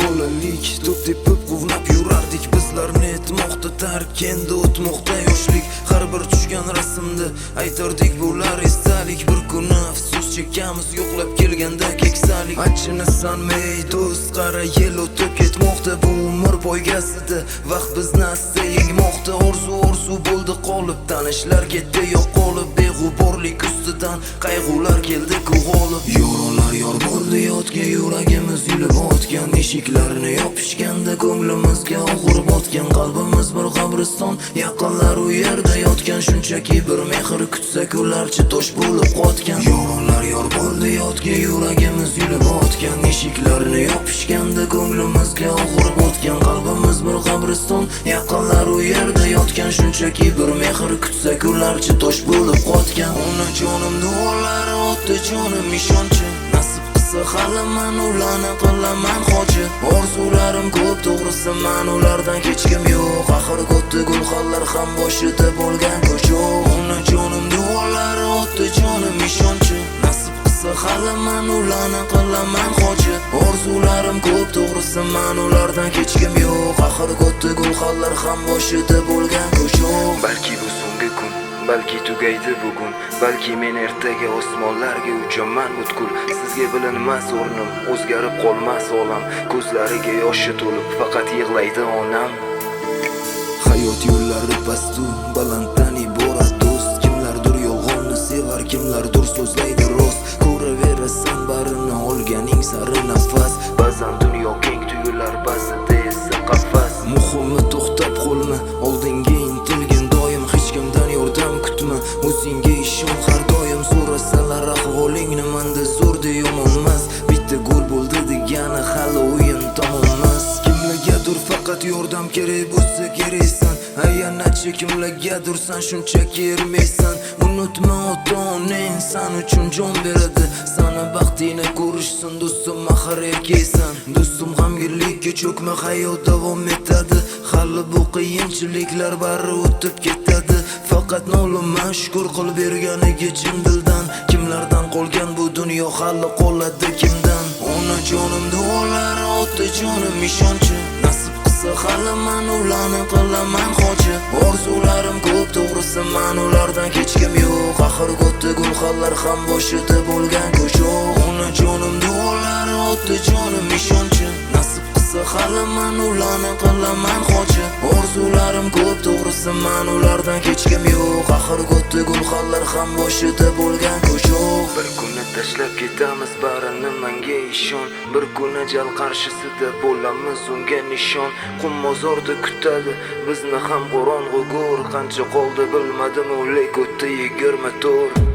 bolalik to'p tepib quvnab yurardik. Bizlarni etmoqda tark, endi o'tmoqda yoshlik. Har bir tushgan rasmda aytardik bular esdalik. Bir kuni afsus chekamiz yo'qlab kelganda keksalik. Achini sanmay do'st, qara yil o'tib ketmoqda. Bu umr poygasida vaqt bizni asta yengmoqda. Orzu bo'ldi qolib, tanishlar ketdi yo'q qolib. Beg'uborlik ustidan qayg'ular keldi g'olib. Yo'rlar yor bo'ldi yotgan, yuragimiz yulib o'tgan. Eshiklarni yopishganda ko'nglimizga og'ir botgan. Qalbimiz bir qabriston, yaqinlar u yerda yotgan. Shunchaki bir mehr kutsak ularchi tosh bo'lib qotgan. Yo'rlar yor bo'ldi yotgan, yuragimiz yulib o'tgan. Eshiklarni yopishganda ko'nglimizga og'ir botgan. Qalbimiz bir qabriston, yaqinlar u yerda yotgan. Shunchaki bir mehr kutsak ularchi tosh bo'lib qotgan. Onajonim duolari o'tdi jonim ishonchi. Nasib qilsa hali men ularni qilaman xoji. Orzularim ko'p, to'g'risi men ulardan kechkim yo'q. Axir ko'tdi gulxanlar ham boshida bo'lgan ko'choq. Onajonim duolari o'tdi jonim ishonchi. Nasib qilsa hali men ularni qilaman xoji. Orzularim ko'p, to'g'risi men ulardan kechkim yo'q. Axir ko'tdi gulxanlar ham boshida bo'lgan ko'choq. Balki bu so'nggi kun, balki tugaydi bugun, balki men ertaga osmonlarga uchaman butkul. Sizga bilinmas o'rnim, o'zgarib qolmas olam. Ko'zlariga yoshi to'lib faqat yig'laydi onam. Hayot yo'llari pastu, balanddan iborat do'st. Kimlardir yolg'onni sevar, kimlardir so'zlaydi rost. Ko'raverasan barini olganing sari nafas. Ba'zan dunyo keng tuyular, ba'zida esa qafas. Muhimi to'xtab qolma, oldinga intilgin doim. Hech kimdan yordam kutma, o'zingga ishon har doim. So'rasalar ahvolingni, menda zo'rda yomonmas. Bitta gol bo'ldi degani hali o'yin tamommas. Kimlargadir faqat yordam kerak bo'lsa keraksan. Ayanachi kimlargadir san shunchaki ermaysan. Unutma ota-onang san uchun jon beradi. Sana baxtingni ko'rishsin do'stim, axir erkaksan. Do'stim g'amginlikka cho'kma, hayot davom etadi. Hali bu qiyinchiliklar bari o'tib ketadi. Faqat nolima shukr qil berganiga chin dildan. Kimlardan qolgan bu dunyo, hali qoladi kimdan? Onajonim duolari o'tdi jonim ishonchi. Nasib qilsa hali men ularni qilaman xoji. Orzularim ko'p, to'g'risi men ulardan kechkim yo'q. Axir ko'tdi gulxanlar ham boshida bo'lgan ko'choq. Onajonim duolari o'tdi jonim ishonchi. Nasib qilsa hali men ularni qilaman xoji. Orzularim ko'p, to'g'risi men ulardan kechkim yo'q. Axir ko'tdi gulxanlar ham boshida bo'lgan ko'choq. Bir kuni tashlab ketamiz barini, menga ishon. Bir kuni jal qarshisida bo'lamiz unga nishon. Qum mozorda kutadi bizni ham qorong'u go'r. Qancha qoldi bilmadim, o'lik o'tdi 24.